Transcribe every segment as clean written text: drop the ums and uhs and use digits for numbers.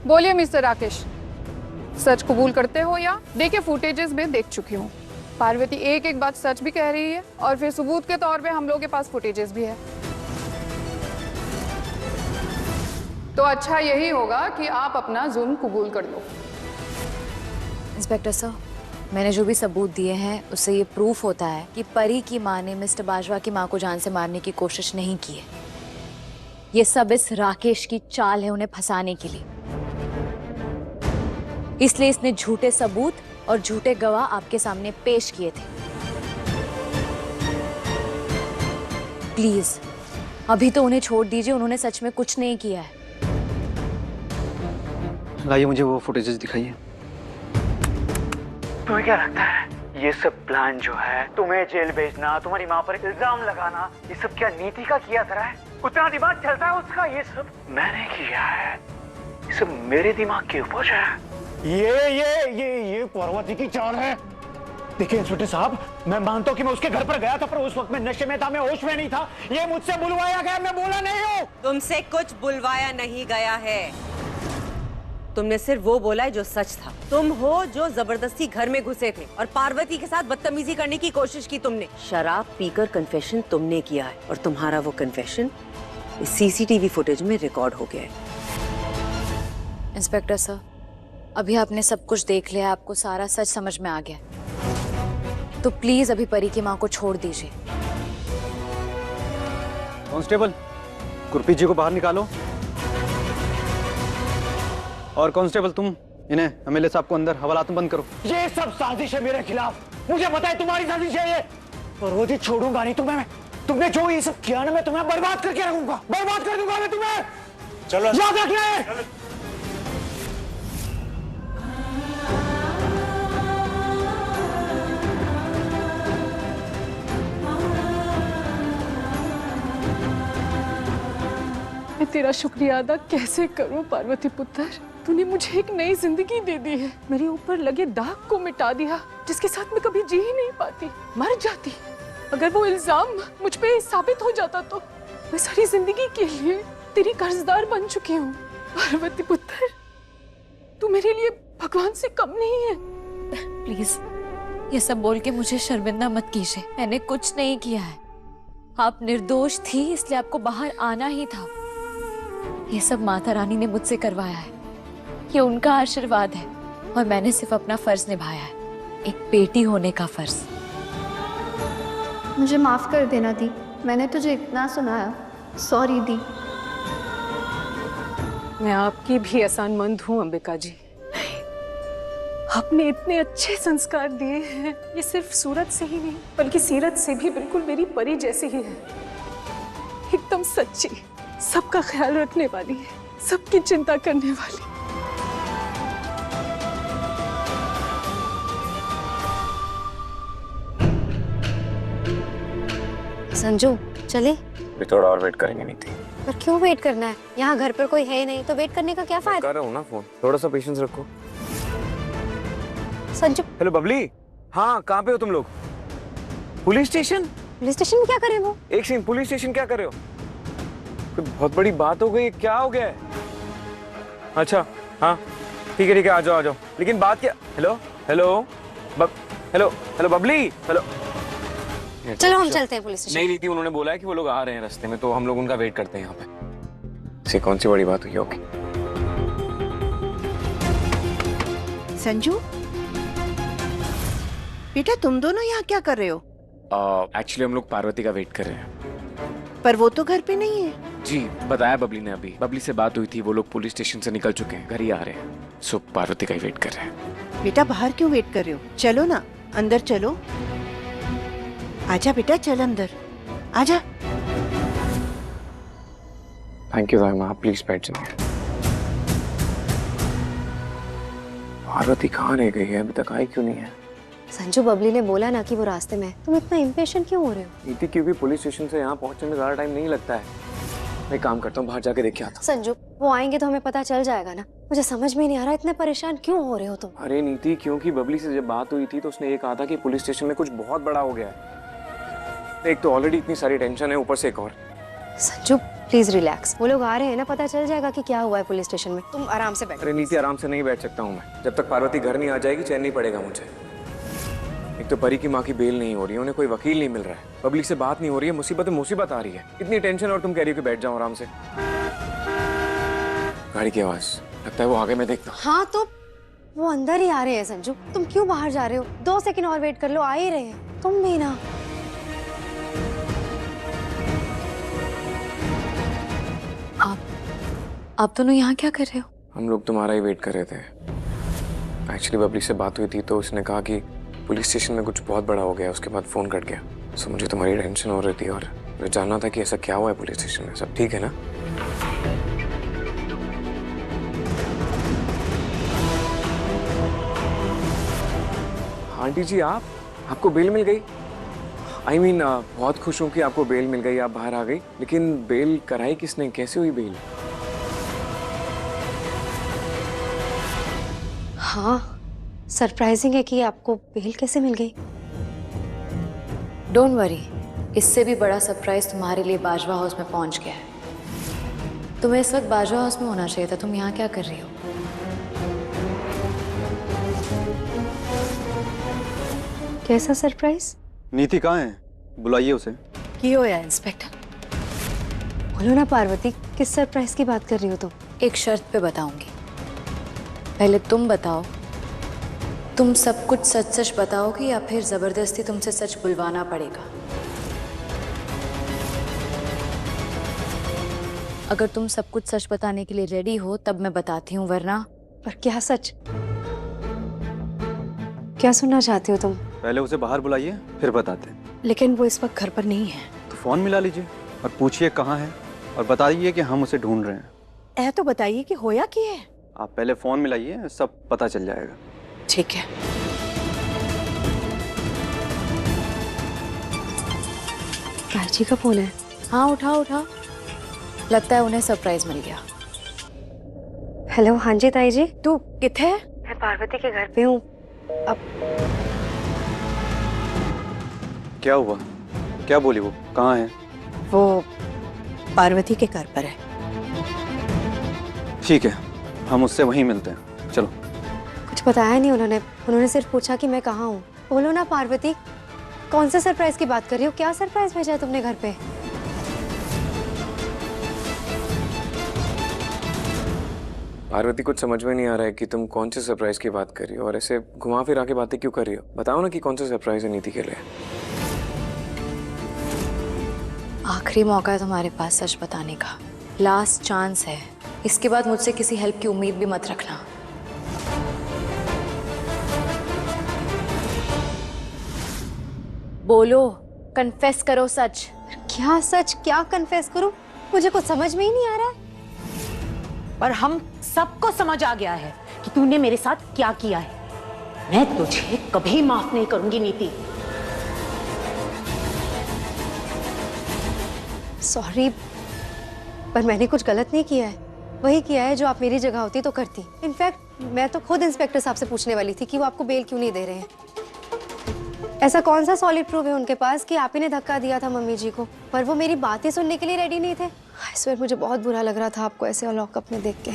बोलिए मिस्टर राकेश, सच कबूल करते हो या? देखिए फुटेजेस में देख चुकी हूँ, पार्वती एक एक बात सच भी कह रही है और फिर सबूत के तौर पे हम लोगों के पास फुटेजेस भी है। तो अच्छा यही होगा कि आप अपना जुर्म कबूल कर लो। इंस्पेक्टर सर, मैंने जो भी सबूत दिए हैं उससे ये प्रूफ होता है कि परी की माँ ने मिस्टर बाजवा की माँ को जान से मारने की कोशिश नहीं की है। ये सब इस राकेश की चाल है उन्हें फंसाने के लिए। इसलिए इसने झूठे सबूत और झूठे गवाह आपके सामने पेश किए थे। प्लीज अभी तो उन्हें छोड़ दीजिए, उन्होंने सच में कुछ नहीं किया है। लाइए मुझे वो फुटेजेस दिखाइए। तुम्हें क्या लगता है ये सब प्लान जो है, तुम्हें जेल भेजना, तुम्हारी माँ पर इल्जाम लगाना, ये सब क्या नीति का किया जा रहा है? उतना दिमाग चलता है उसका? ये सब मैंने किया है, ये सब मेरे दिमाग के ऊपर है। ये पार्वती की चाल है। देखिए इंस्पेक्टर साहब, मैं मानता हूँ कि मैं उसके घर पर गया था, पर उस वक्त मैं नशे में था, मैं होश में नहीं था। ये मुझसे बुलवाया गया, मैं बोला नहीं हूँ। तुमसे कुछ बुलवाया नहीं गया है, तुमने सिर्फ वो बोला है जो सच था। तुम हो जो जबरदस्ती घर में घुसे थे और पार्वती के साथ बदतमीजी करने की कोशिश की तुमने। शराब पीकर कन्फेशन तुमने किया है और तुम्हारा वो कन्फेशन इस सीसीटीवी फुटेज में रिकॉर्ड हो गया है। इंस्पेक्टर सर, अभी आपने सब कुछ देख लिया, आपको सारा सच समझ में आ गया, तो प्लीज अभी परी की माँ को छोड़ दीजिए। कांस्टेबल, गुरप्रीत जी को बाहर निकालो। और कांस्टेबल तुम इन्हें एमएलए साहब को अंदर हवालात में बंद करो। ये सब साजिश है मेरे खिलाफ, मुझे पता है तुम्हारी साजिश है ये। पार्वती छोड़ूंगा नहीं तुम्हें मैं। तुमने जो ये सब किया ना, मैं तुम्हें बर्बाद करके रखूंगा, बर्बाद कर दूंगा मैं तुम्हें। चलो याद रखना। मैं तेरा शुक्रिया अदा कैसे करूं पार्वती पुत्र। तूने मुझे एक नई जिंदगी दे दी है, मेरे ऊपर लगे दाग को मिटा दिया, जिसके साथ मैं कभी जी ही नहीं पाती, मर जाती। अगर वो इल्जाम मुझ पे साबित हो जाता तो मैं सारी जिंदगी के लिए तेरी कर्जदार बन चुकी हूँ। पार्वती पुत्र, तू मेरे लिए भगवान से कम नहीं है। प्लीज ये सब बोल के मुझे शर्मिंदा मत कीजिए, मैंने कुछ नहीं किया है। आप निर्दोष थी, इसलिए आपको बाहर आना ही था। ये सब माता रानी ने मुझसे करवाया है, ये उनका आशीर्वाद है और मैंने सिर्फ अपना फर्ज निभाया है, एक बेटी होने का फर्ज। मुझे माफ कर देना दी, मैंने तुझे इतना सुनाया। सॉरी दी। मैं आपकी भी एहसानमंद हूँ अंबिका जी। आपने इतने अच्छे संस्कार दिए हैं, ये सिर्फ सूरत से ही नहीं बल्कि सीरत से भी बिल्कुल मेरी परी जैसी ही है। एकदम सच्ची, सबका ख्याल रखने वाली है, सबकी चिंता करने वाली। संजू चले? थोड़ा और वेट करेंगे नीति। पर क्यों वेट करना है? यहाँ घर पर कोई है नहीं तो वेट करने का क्या फायदा? कर रहा हूँ ना फोन, थोड़ा सा पेशेंस रखो। संजू। हेलो बबली, हाँ कहाँ पे हो तुम लोग? Police station? पुलिस स्टेशन में क्या करे वो? एक सेकंड, पुलिस स्टेशन क्या कर रहे हो? कोई बहुत बड़ी बात हो गई, क्या हो गया है? अच्छा हाँ ठीक है आ जाओ। लेकिन बात क्या? Hello Babli, hello. चलो हम चलते हैं पुलिस स्टेशन। नहीं नीति, उन्होंने बोला है कि वो लोग आ रहे हैं रास्ते में, तो हम लोग उनका वेट करते हैं यहाँ पे। से कौन सी बड़ी बात हुई? ओके। संजू बेटा, तुम दोनों यहाँ क्या कर रहे हो? एक्चुअली हम लोग पार्वती का वेट कर रहे हैं। पर वो तो घर पे नहीं है। जी बताया बबली ने, अभी बबली से बात हुई थी, वो लोग पुलिस स्टेशन से निकल चुके हैं, घर ही आ रहे हैं। सो पार्वती का ही वेट कर रहे हैं। बेटा बाहर क्यों वेट कर रहे हो? चलो ना अंदर चलो। आजा बेटा, चल अंदर आजा। थैंक यू माँ, प्लीज बैठ जाइए। पार्वती कहाँ रह गई है? अभी तक आई क्यों नहीं है? संजू, बबली ने बोला ना कि वो रास्ते में है। तुम इतना इम्पेशेंट क्यों हो रहे हो? नीति, क्योंकि पुलिस स्टेशन से यहाँ पहुँचने में ज्यादा टाइम नहीं लगता है। मैं काम करता हूँ, बाहर जाके देख के आता हूँ। संजू, वो आएंगे तो हमें पता चल जाएगा ना। मुझे समझ में नहीं आ रहा इतने परेशान क्यों हो रहे हो तुम? अरे नीति, क्योंकि बबली से जब बात हुई थी तो उसने ये कहा था कि पुलिस स्टेशन में कुछ बहुत बड़ा हो गया है। एक तो ऑलरेडी इतनी सारी टेंशन है, ऊपर से एक और। संजू प्लीज रिलैक्स, वो लोग आ रहे हैं ना, पता चल जाएगा कि क्या हुआ है पुलिस स्टेशन में। तुम आराम से बैठो। अरे नीति, आराम से नहीं बैठ सकता हूँ मैं। जब तक पार्वती घर नहीं आ जाएगी चैन नहीं पड़ेगा मुझे। एक तो परी की माँ की बेल नहीं हो रही है, उन्हें कोई वकील नहीं मिल रहा है, पब्लिक से बात नहीं हो रही है, मुसीबत मुसीबत आ रही है। इतनी टेंशन और तुम कह रही हो कि बैठ जाओ आराम से। गाड़ी की आवाज, लगता है वो आगे मैं देखता हूँ। हाँ तो वो अंदर ही आ रहे हैं संजू, तुम क्यों बाहर जा रहे हो? 2 सेकंड और वेट कर लो, आ ही रहे हैं। तुम भी ना। आप दोनों यहाँ क्या कर रहे हो? हम लोग तुम्हारा ही वेट कर रहे थे। एक्चुअली पब्लिक से बात हुई थी तो उसने कहा कि पुलिस स्टेशन में कुछ बहुत बड़ा हो गया, उसके बाद फोन कट गया। सो मुझे तुम्हारी टेंशन हो रही थी और मुझे जानना था कि ऐसा क्या हुआ है पुलिस स्टेशन में। सब ठीक है ना? आंटी जी, आपको बेल मिल गई? I mean, बहुत खुश हूँ कि आपको बेल मिल गई, आप बाहर आ गई। लेकिन बेल कराई किसने, कैसे हुई बेल? हाँ, सरप्राइजिंग है कि आपको बेल कैसे मिल गई। डोंट वरी, इससे भी बड़ा सरप्राइज तुम्हारे लिए बाजवा हाउस में पहुंच गया है। तुम्हें इस वक्त बाजवा हाउस में होना चाहिए था। तुम यहाँ क्या कर रही हो? कैसा सरप्राइज? नीति कहाँ है? बुलाइए उसे। की हो या इंस्पेक्टर? बोलो ना पार्वती, किस सरप्राइज की बात कर रही हो तुम? एक शर्त पे बताऊंगी। पहले तुम बताओ, तुम सब कुछ सच सच बताओगे या फिर जबरदस्ती तुमसे सच बुलवाना पड़ेगा? अगर तुम सब कुछ सच बताने के लिए रेडी हो तब मैं बताती हूँ, वरना। पर क्या सच? क्या सुनना चाहती हो तुम? पहले उसे बाहर बुलाइए, फिर बताते हैं। लेकिन वो इस वक्त घर पर नहीं है। तो फोन मिला लीजिए और पूछिए कहाँ है, और बताइए कि हम उसे ढूंढ रहे हैं। तो बताइए कि होया क्या है। आप पहले फोन मिलाइए, सब पता चल जाएगा। ठीक है। प्राची का फोन है। हाँ उठाओ उठाओ, लगता है उन्हें सरप्राइज मिल गया। हेलो, हाँ जी ताई जी। तू किथे है? मैं पार्वती के घर पे हूँ। अब क्या हुआ? क्या बोली वो? कहाँ है? वो पार्वती के घर पर है। ठीक है, हम उससे वहीं मिलते हैं। चलो। कुछ बताया नहीं उन्होंने सिर्फ पूछा कि मैं कहाँ हूँ। बोलो ना पार्वती, कौन से सरप्राइज की बात कर रही हो? क्या सरप्राइज भेजा है तुमने घर पे? पार्वती, कुछ समझ में नहीं आ रहा है कि तुम कौन से सरप्राइज की बात कर रही हो और ऐसे घुमा फिरा के बातें क्यों कर रही हो। बताओ ना कि कौन सा सरप्राइज है नीति के लिए। आखिरी मौका है तुम्हारे पास सच बताने का, लास्ट चांस है। इसके बाद मुझसे किसी हेल्प की उम्मीद भी मत रखना। बोलो, कन्फेस करो सच। क्या सच? क्या कन्फेस करूं? मुझे कुछ समझ में ही नहीं आ रहा है। पर हम सबको समझ आ गया है कि तूने मेरे साथ क्या किया है। मैं तुझे कभी माफ नहीं करूंगी नीति। सॉरी, पर मैंने कुछ गलत नहीं किया है। वही किया है जो आप मेरी जगह होती तो करती। इनफैक्ट मैं तो खुद इंस्पेक्टर साहब से पूछने वाली थी कि वो आपको बेल क्यों नहीं दे रहे हैं। ऐसा कौन सा सॉलिड प्रूफ है उनके पास कि आप ही ने धक्का दिया था मम्मी जी को? पर वो मेरी बात ही सुनने के लिए रेडी नहीं थे। आई स्वेयर, मुझे बहुत बुरा लग रहा था आपको ऐसे लॉकअप में देख के।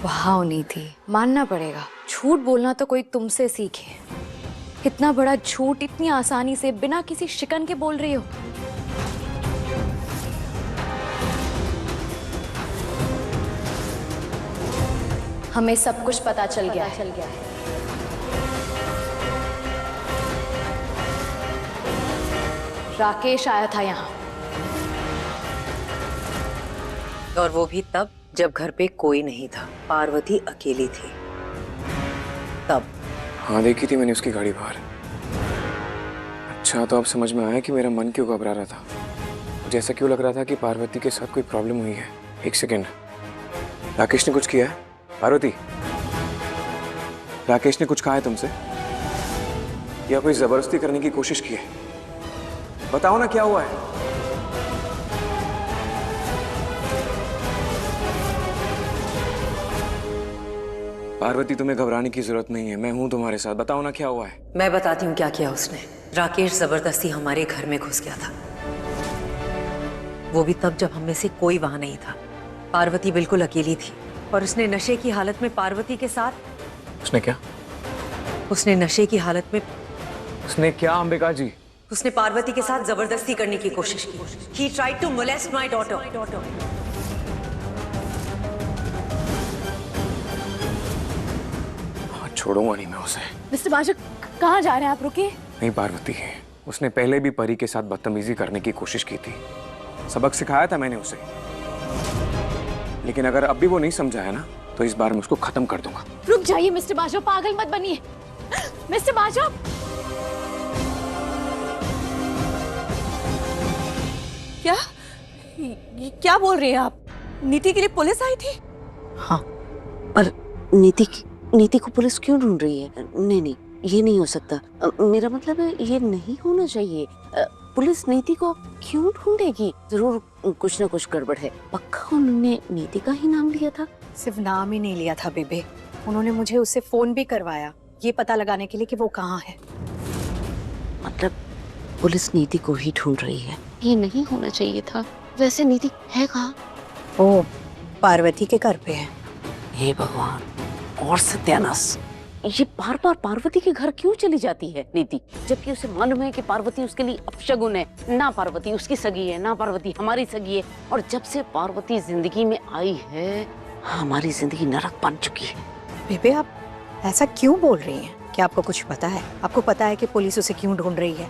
वाह नीति, मानना पड़ेगा, झूठ बोलना तो कोई तुमसे सीखे। इतना बड़ा झूठ इतनी आसानी से बिना किसी शिकन के बोल रही हो। हमें सब कुछ पता चल गया है। राकेश आया था यहाँ, और वो भी तब जब घर पे कोई नहीं था, पार्वती अकेली थी तब। हाँ, देखी थी मैंने उसकी गाड़ी बाहर। अच्छा, तो अब समझ में आया कि मेरा मन क्यों घबरा रहा था। मुझे ऐसा क्यों लग रहा था कि पार्वती के साथ कोई प्रॉब्लम हुई है। एक सेकेंड, राकेश ने कुछ किया है? पार्वती, राकेश ने कुछ कहा है तुमसे या कोई जबरदस्ती करने की कोशिश की है? बताओ ना क्या हुआ है। पार्वती, तुम्हें घबराने की जरूरत नहीं है, मैं हूं तुम्हारे साथ। बताओ ना क्या हुआ है। मैं बताती हूँ क्या किया उसने। राकेश जबरदस्ती हमारे घर में घुस गया था। वो भी तब जब हम में से कोई वहां नहीं था। पार्वती बिल्कुल अकेली थी और उसने नशे की हालत में पार्वती के साथ उसने क्या? उसने नशे की हालत में उसने क्या अंबिका जी? उसने पार्वती के साथ जबरदस्ती करने की कोशिश की। He tried to molest my daughter. हाँ, छोड़ूंगा नहीं मैं उसे। मिस्टर बाजू कहाँ जा रहे हैं आप? रुकिए। नहीं पार्वती, उसने पहले भी परी के साथ बदतमीजी करने की कोशिश की थी। सबक सिखाया था मैंने उसे, लेकिन अगर अब भी वो नहीं समझा है ना तो इस बार मैं उसको खत्म कर दूंगा। रुक जाइए मिस्टर बाजू, पागल मत बनिए। मिस्टर बाजू, क्या बोल रही हैं आप? नीति के लिए पुलिस आई थी? हाँ, पर नीति को पुलिस क्यों ढूंढ रही है? नहीं, ये नहीं हो सकता। मेरा मतलब है ये नहीं होना चाहिए। पुलिस नीति को क्यों ढूंढेगी? जरूर कुछ ना कुछ गड़बड़ है। पक्का उन्होंने नीति का ही नाम लिया था। सिर्फ नाम ही नहीं लिया था बेबे, उन्होंने मुझे उससे फोन भी करवाया, ये पता लगाने के लिए कि वो कहाँ है। मतलब पुलिस नीति को ही ढूंढ रही है। ये नहीं होना चाहिए था। वैसे नीति है कहाँ? ओ, पार्वती के घर पे है। हे भगवान, और सत्यानाश। ये बार बार पार्वती के घर क्यों चली जाती है नीति, जबकि उसे मालूम है कि पार्वती उसके लिए अपशगुन है। ना पार्वती उसकी सगी है, ना पार्वती हमारी सगी है। और जब से पार्वती जिंदगी में आई है, हमारी जिंदगी नरक बन चुकी है। बेबे आप ऐसा क्यों बोल रही हैं? क्या आपको कुछ पता है? आपको पता है कि पुलिस उसे क्यों ढूंढ रही है?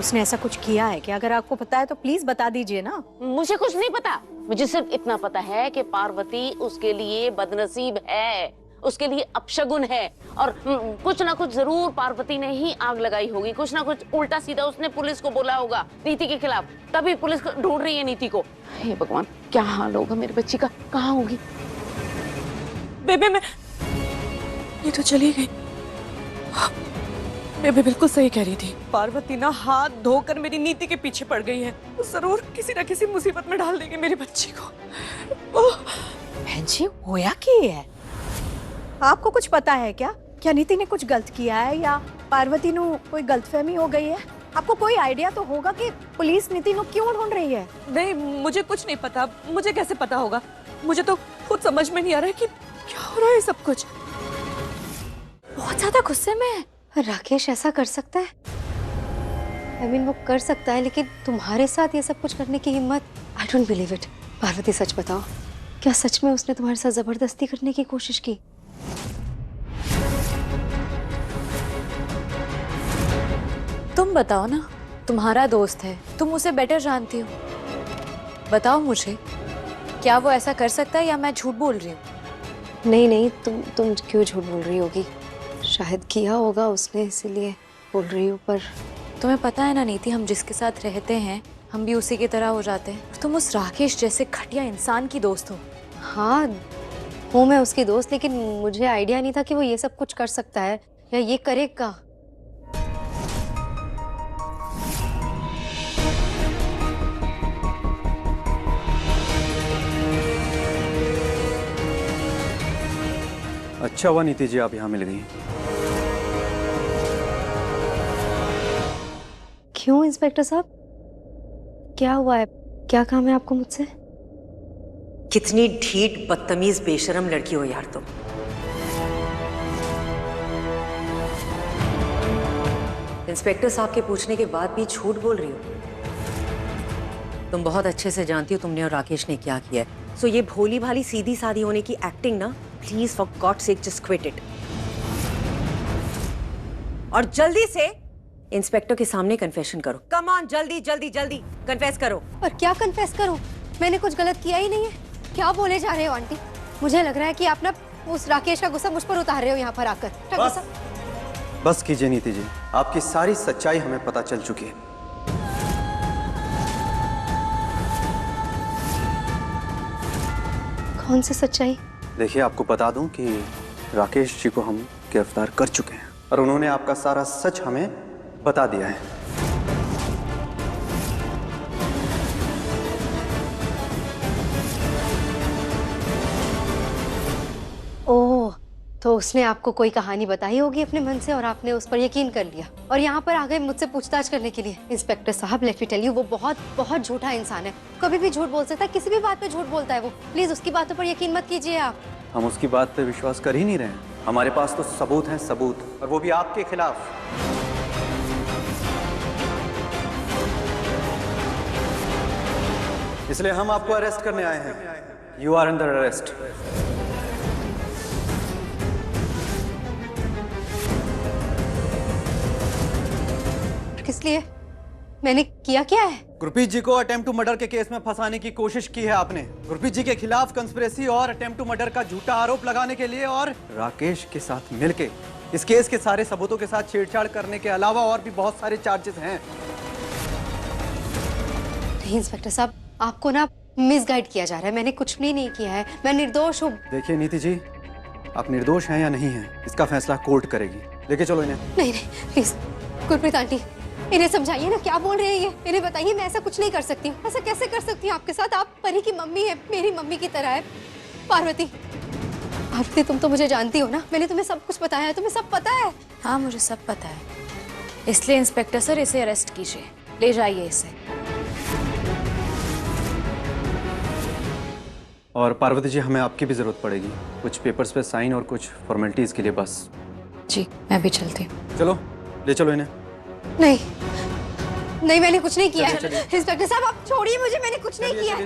उसने ऐसा कुछ किया है कि अगर आपको पता है तो प्लीज बता दीजिए ना। मुझे कुछ नहीं पता, मुझे सिर्फ इतना पता है कि पार्वती उसके लिए बदनसीब है, उसके लिए अपशगुन है। और कुछ ना कुछ जरूर पार्वती ने ही आग लगाई होगी। कुछ ना कुछ उल्टा सीधा उसने पुलिस को बोला होगा नीति के खिलाफ, तभी पुलिस ढूंढ रही है नीति को। हे भगवान, क्या हाल होगा मेरे बच्ची का? कहाँ होगी? बेबे मैं ये तो चली गई। बेबे बिल्कुल सही कह रही थी। पार्वती ना हाथ धोकर मेरी नीति के पीछे पड़ गई है। वो जरूर किसी न किसी मुसीबत में डाल देगी मेरी बच्ची को। बहन जी, होया क्या है? आपको कुछ पता है क्या? क्या नीति ने कुछ गलत किया है या पार्वती नु कोई गलतफहमी हो गई है? आपको कोई आइडिया तो होगा कि पुलिस नीति नु क्यों ढूंढ रही है? नहीं, मुझे कुछ नहीं पता। मुझे कैसे पता होगा? मुझे तो खुद समझ में नहीं आ रहा है कि क्या हो रहा है सब कुछ। बहुत ज्यादा गुस्से में है। राकेश ऐसा कर सकता है? वो कर सकता है, लेकिन तुम्हारे साथ ये सब कुछ करने की हिम्मत, I don't believe it. Parvati सच बताओ, क्या सच में उसने तुम्हारे साथ जबरदस्ती करने की कोशिश की? तुम बताओ ना, तुम्हारा दोस्त है, तुम उसे बेटर जानती हो। बताओ मुझे, क्या वो ऐसा कर सकता है या मैं झूठ बोल रही हूँ? नहीं, तुम क्यों झूठ बोल रही होगी? शायद किया होगा उसने, इसीलिए बोल रही हूँ। पर तुम्हें पता है ना नीति, हम जिसके साथ रहते हैं हम भी उसी की तरह हो जाते हैं। तुम उस राकेश जैसे घटिया इंसान की दोस्त हो। हाँ, हूँ मैं उसकी दोस्त, लेकिन मुझे आइडिया नहीं था कि वो ये सब कुछ कर सकता है या ये करेगा। अच्छा हुआ नीति जी आप यहाँ मिल गई। क्यों इंस्पेक्टर साहब, क्या हुआ है? क्या काम है आपको मुझसे? कितनी ढीठ बदतमीज बेशरम लड़की हो यार तुम। इंस्पेक्टर साहब के पूछने के बाद भी झूठ बोल रही हो। तुम बहुत अच्छे से जानती हो तुमने और राकेश ने क्या किया है। सो ये भोली भाली सीधी सादी होने की एक्टिंग ना, please for God sake just quit it. और जल्दी से इंस्पेक्टर के सामने कन्फेशन करो। कम ऑन, जल्दी जल्दी जल्दी कन्फेस करो। पर क्या कन्फेस करूं? मैंने कुछ गलत किया ही नहीं है। क्या बोले जा रहे हो आंटी? मुझे लग रहा है कि आप ना उस राकेश का गुस्सा मुझ पर उतार रहे हो यहाँ पर आकर। बस कीजिए नीति जी, आपकी सारी सच्चाई हमें पता चल चुकी है। कौन सी सच्चाई? देखिए, आपको बता दूं कि राकेश जी को हम गिरफ्तार कर चुके हैं और उन्होंने आपका सारा सच हमें बता दिया है। ओह, तो तो उसने आपको कोई कहानी बताई होगी अपने मन से और आपने उस पर यकीन कर लिया और यहाँ पर आ गए मुझसे पूछताछ करने के लिए। इंस्पेक्टर साहब, लेट मी टेल यू, वो बहुत बहुत झूठा इंसान है। कभी भी झूठ बोल सकता है, किसी भी बात पे झूठ बोलता है वो। प्लीज उसकी बातों पर यकीन मत कीजिए आप। हम उसकी बात पे विश्वास कर ही नहीं रहे हैं। हमारे पास तो सबूत हैं, सबूत, और वो भी आपके खिलाफ। इसलिए हम आपको अरेस्ट करने आए हैं। You are under arrest. किस लिए? मैंने किया क्या है? गुरप्रीत जी को अटेम्प्ट टू मर्डर के केस में फंसाने की कोशिश की है आपने। गुरप्रीत जी के खिलाफ कंस्पिरेसी और अटेम्प्ट टू मर्डर का झूठा आरोप लगाने के लिए और राकेश के साथ मिलके इस केस के सारे सबूतों के साथ छेड़छाड़ करने के अलावा और भी बहुत सारे चार्जेस हैं। नहीं इंस्पेक्टर साहब, आपको ना मिसगाइड किया जा रहा है। मैंने कुछ भी नहीं किया है, मैं निर्दोष हूँ। देखिए नीति जी, आप निर्दोष हैं या नहीं हैं, इसका फैसला कोर्ट करेगी। लेके चलो इन्हें। नहीं नहीं प्लीज गुरप्रीत आंटी, इन्हें समझाइए ना, क्या बोल रहे हैं ये? इन्हें बताइए मैं ऐसा कुछ नहीं कर सकती हूँ। ऐसा कैसे कर सकती हूँ आपके साथ? आप परी की मम्मी है, मेरी मम्मी की तरह है। पार्वती, पार्वती तुम तो मुझे जानती हो ना, मैंने तुम्हें सब कुछ बताया है, तुम्हें सब पता है। हाँ मुझे सब पता है, इसलिए इंस्पेक्टर सर इसे अरेस्ट कीजिए, ले जाइए इसे। और पार्वती जी, हमें आपकी भी जरूरत पड़ेगी, कुछ पेपर्स पे साइन और कुछ फॉर्मेलिटीज के लिए बस। जी मैं भी चलती हूँ। चलो ले चलो इन्हें। नहीं नहीं, मैंने कुछ नहीं किया है। इंस्पेक्टर साहब आप छोड़िए मुझे, मैंने कुछ नहीं किया है।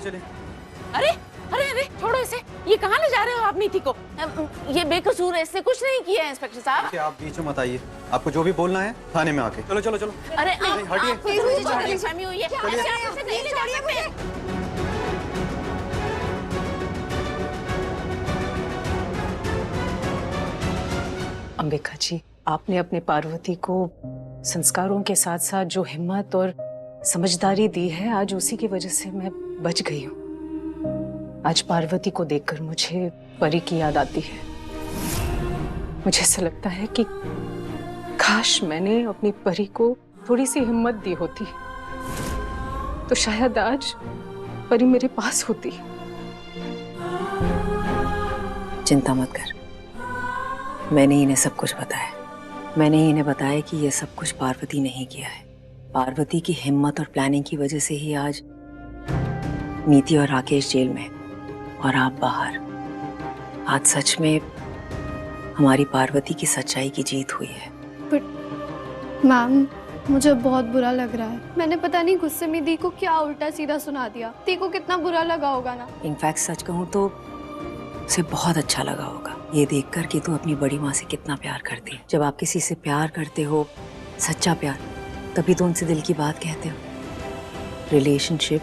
अरे अरे अरे छोड़ो इसे, ये कहाँ ले जा रहे हो आप नीति को? ये बेकसूर है, इसने कुछ नहीं किया है इंस्पेक्टर साहब। आप बीच में मत आइए, आपको जो भी बोलना है थाने में आके। चलो चलो चलो। अरे हटिए। गलतफहमी हुई है, ऐसे आप इसे नहीं ले जा सकते। अंबिका जी, आपने अपने पार्वती को संस्कारों के साथ साथ जो हिम्मत और समझदारी दी है, आज उसी की वजह से मैं बच गई हूँ। आज पार्वती को देखकर मुझे परी की याद आती है। मुझे ऐसा लगता है कि काश मैंने अपनी परी को थोड़ी सी हिम्मत दी होती तो शायद आज परी मेरे पास होती। चिंता मत कर, मैंने इन्हें सब कुछ बताया। मैंने इन्हें बताया कि ये सब कुछ पार्वती ने ही किया है। पार्वती की हिम्मत और प्लानिंग की वजह से ही आज नीति और राकेश जेल में और आप बाहर। आज सच में हमारी पार्वती की सच्चाई की जीत हुई है। बट मैम, मुझे बहुत बुरा लग रहा है। मैंने पता नहीं गुस्से में दी को क्या उल्टा सीधा सुना दिया। दी को कितना बुरा लगा होगा ना। इनफैक्ट सच कहूँ तो उसे बहुत अच्छा लगा होगा ये देखकर कि तू अपनी बड़ी माँ से कितना प्यार करती है। जब आप किसी से प्यार करते हो, सच्चा प्यार, तभी तो उनसे दिल की बात कहते हो। रिलेशनशिप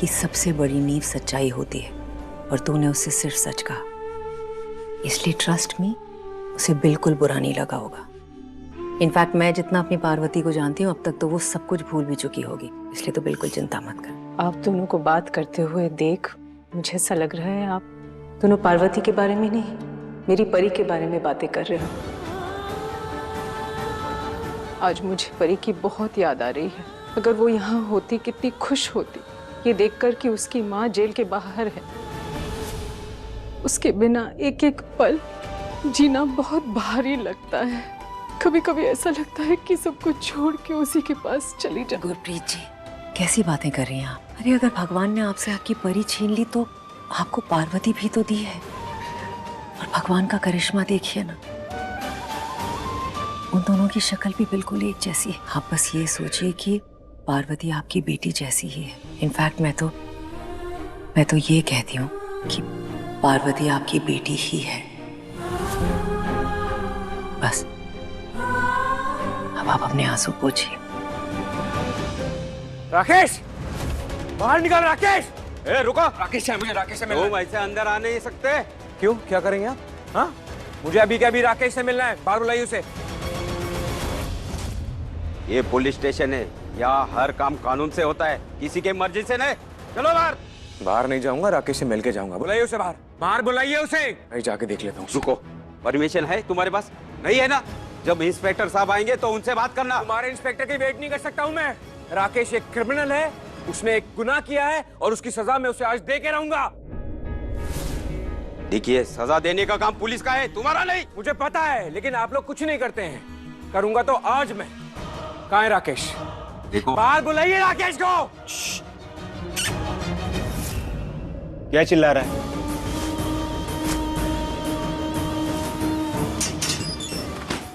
की सबसे बड़ी नींव सच्चाई होती है और तूने उससे सिर्फ सच कहा, इसलिए ट्रस्ट मी, उसे बिल्कुल बुरा नहीं लगा होगा। इनफैक्ट मैं जितना अपनी पार्वती को जानती हूँ अब तक तो वो सब कुछ भूल भी चुकी होगी, इसलिए तो बिल्कुल चिंता मत कर। आप दोनों को बात करते हुए देख मुझे ऐसा लग रहा है आप दोनों पार्वती के बारे में नहीं, मेरी परी के बारे में बातें कर रहे हो। आज मुझे परी की बहुत याद आ रही है। अगर वो यहाँ होती कितनी खुश होती ये देखकर कि उसकी माँ जेल के बाहर है। उसके बिना एक एक पल जीना बहुत भारी लगता है। कभी कभी ऐसा लगता है कि सब कुछ छोड़ के उसी के पास चली जाऊं। गुरप्रीत जी, कैसी बातें कर रही हैं आप? अरे अगर भगवान ने आपसे आपकी परी छीन ली तो आपको पार्वती भी तो दी है। और भगवान का करिश्मा देखिए ना, उन दोनों की शक्ल भी बिल्कुल एक जैसी है। आप बस ये सोचिए कि पार्वती आपकी बेटी जैसी ही है। इनफैक्ट मैं तो ये कहती हूँ कि पार्वती आपकी बेटी ही है। बस अब आप अपने आंसू पोंछिए। राकेश, बाहर निकल राकेश। ए रुको, राकेश से मिलना। तुम ऐसे अंदर आ नहीं सकते। क्यों, क्या करेंगे आप? हाँ, मुझे अभी क्या अभी राकेश से मिलना है, बाहर बुलाइए उसे। ये पुलिस स्टेशन है, यहाँ हर काम कानून से होता है, किसी के मर्जी से नहीं। चलो बाहर। बाहर नहीं जाऊंगा, राकेश से मिलके जाऊंगा। बुलाइए उसे बाहर, बाहर बुलाइए उसे। मैं जाके देख लेता हूँ। रुको, परमिशन है तुम्हारे पास? नहीं है ना? जब इंस्पेक्टर साहब आएंगे तो उनसे बात करना। तुम्हारे इंस्पेक्टर की वेट नहीं कर सकता हूँ मैं। राकेश एक क्रिमिनल है, उसने एक गुनाह किया है और उसकी सजा मैं उसे आज दे के रहूंगा। देखिए, सजा देने का काम पुलिस का है, तुम्हारा नहीं। मुझे पता है, लेकिन आप लोग कुछ नहीं करते हैं। करूंगा तो आज मैं। कहाँ है राकेश? देखो, बाहर बुलाइए राकेश को। क्या चिल्ला रहा है?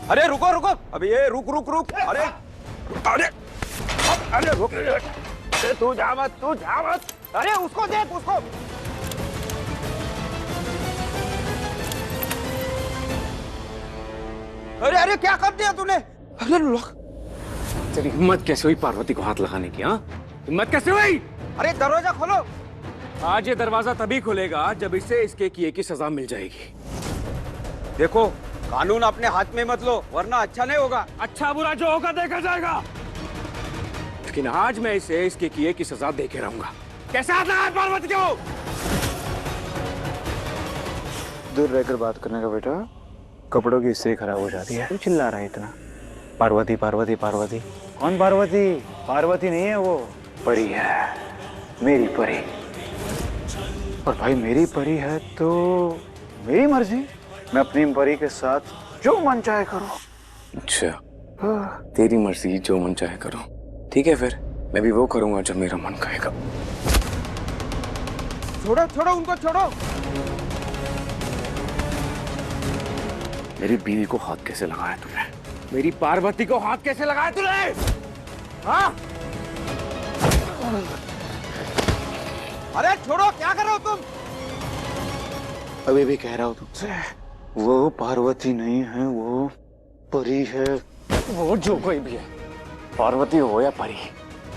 अरे रुको रुको, अभी ये रुक रुक रुक। अरे अरे अरे रुक, अरे तू जा मत, तू जा मत। अरे उसको देख, उसको। अरे अरे क्या कर दिया तूने? अरे लोग, तेरी हिम्मत कैसे हुई पार्वती को हाथ लगाने की? हाँ, हिम्मत कैसे हुई? अरे दरवाजा खोलो। आज ये दरवाजा तभी खुलेगा जब इसे इसके किए की सजा मिल जाएगी। देखो, कानून अपने हाथ में मत लो, वरना अच्छा नहीं होगा। अच्छा बुरा जो होगा देखा जाएगा, लेकिन आज मैं इसे इसके किए की सजा दे के रहूंगा। कैसे हाथ लगाए पार्वती को? दूर रहकर बात करने का बेटा, कपड़ों की हिस्से खराब हो जाती है। क्यों चिल्ला रहा है इतना? पार्वती पार्वती पार्वती। कौन पार्वती? पार्वती नहीं है वो, परी है, मेरी परी। और भाई मेरी परी है तो मेरी मर्जी, मैं अपनी परी के साथ जो मन चाहे करूं। अच्छा, तेरी मर्जी, जो मन चाहे करो। ठीक है, फिर मैं भी वो करूंगा जो मेरा मन कहेगा। छोड़ो छोड़ो उनको, छोड़ो। मेरी बीवी को हाथ कैसे लगाया तूने? मेरी पार्वती को हाथ कैसे लगाया तूने? हाँ? अरे छोड़ो, क्या कर रहे हो तुम? अभी भी कह रहा हूं तुमसे, वो पार्वती नहीं है, वो परी है। वो जो कोई भी है, पार्वती हो या परी,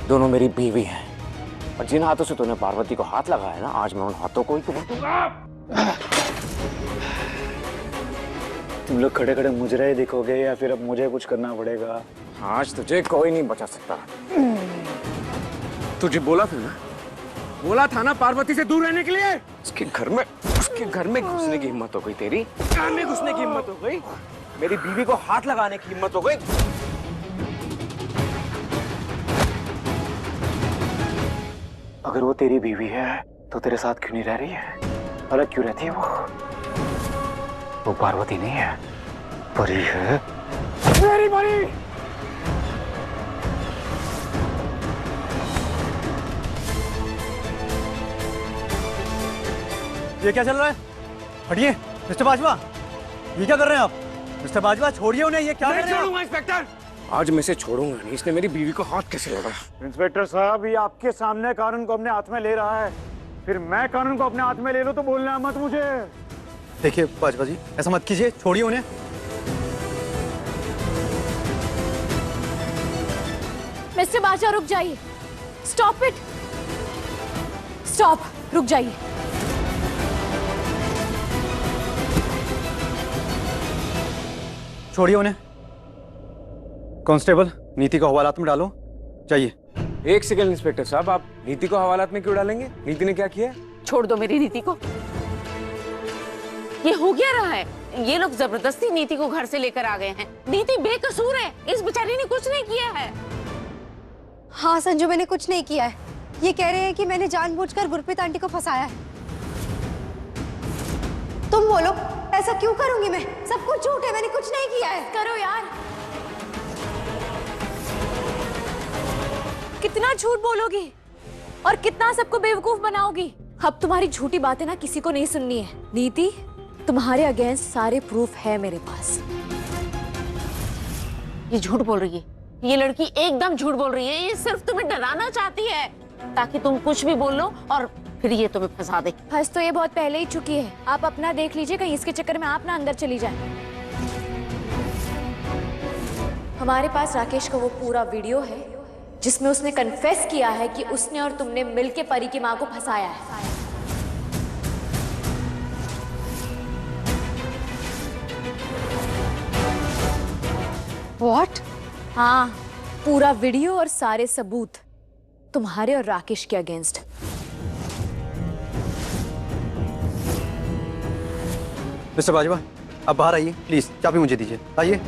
दोनों मेरी बीवी हैं। और जिन हाथों से तूने पार्वती को हाथ लगाया ना, आज मैं उन हाथों को ही तोड़ूंगा। तुम लोग खड़े खड़े मुजरे दिखोगे या फिर अब मुझे कुछ करना पड़ेगा? आज तुझे कोई नहीं बचा सकता। तुझे बोला था ना पार्वती से दूर रहने के लिए। उसके घर में घुसने की हिम्मत हो गई तेरी? घर में घुसने की हिम्मत हो गई? मेरी बीवी को हाथ लगाने की हिम्मत हो गई? अगर वो तेरी बीवी है तो तेरे साथ क्यों नहीं रह रही है? अलग क्यों रहती है वो पार्वती नहीं है, परी है, मेरी परी। ये क्या चल रहा है? हटिए मिस्टर बाजवा, ये क्या कर रहे हैं आप? मिस्टर बाजवा छोड़िए उन्हें, ये क्या कर रहे हैं? छोड़ूंगा इंस्पेक्टर, आज मैं इसे छोड़ूंगा नहीं। इसने मेरी बीवी को हाथ कैसे लगाया? इंस्पेक्टर साहब, ये आपके सामने कानून को अपने हाथ में ले रहा है, फिर मैं कानून को अपने हाथ में ले लूं तो बोलना मत मुझे। देखिए बाजवा जी, ऐसा मत कीजिए, छोड़िए उन्हें। मिस्टर बाजवा रुक जाइए। स्टॉप इट, स्टॉप, रुक जाइए। छोड़िए उन्हें। कांस्टेबल, नीति को हवालात में डालो, जाइए। एक सेकंड इंस्पेक्टर साहब, आप नीति को हवालात में क्यों डालेंगे? नीति ने क्या किया? छोड़ दो मेरी नीति को। ये हो क्या रहा है? ये लोग जबरदस्ती नीति को घर से लेकर आ गए हैं। नीति बेकसूर है, इस बेचारी ने कुछ नहीं किया है। हाँ संजू, मैंने कुछ नहीं किया है। ये कह रहे हैं कि मैंने जानबूझकर गुरप्रीत आंटी को फंसाया है। तुम बोलो, ऐसा क्यों करूंगी मैं? सब कुछ झूठ है, मैंने कुछ नहीं किया है। करो यार, कितना झूठ बोलोगी और कितना सबको बेवकूफ बनाओगी? अब तुम्हारी झूठी बातें ना किसी को नहीं सुननी है। नीति, तुम्हारे अगेंस्ट सारे प्रूफ है मेरे पास। ये झूठ बोल रही है, ये लड़की एकदम झूठ बोल रही है। ये सिर्फ तुम्हें डराना चाहती है ताकि तुम कुछ भी बोल लो और फिर ये तुम्हें फंसा दे। फंस तो ये बहुत पहले ही चुकी है। आप अपना देख लीजिए, कहीं इसके चक्कर में आप ना अंदर चली जाए। हमारे पास राकेश का वो पूरा वीडियो है जिसमें उसने कन्फेस किया है कि उसने और तुमने मिलके परी की मां को फंसाया है। What? हाँ, पूरा वीडियो और सारे सबूत तुम्हारे और राकेश के अगेंस्ट। मिस्टर बाजवा, अब बाहर आइए प्लीज, चाबी मुझे दीजिए, आइए।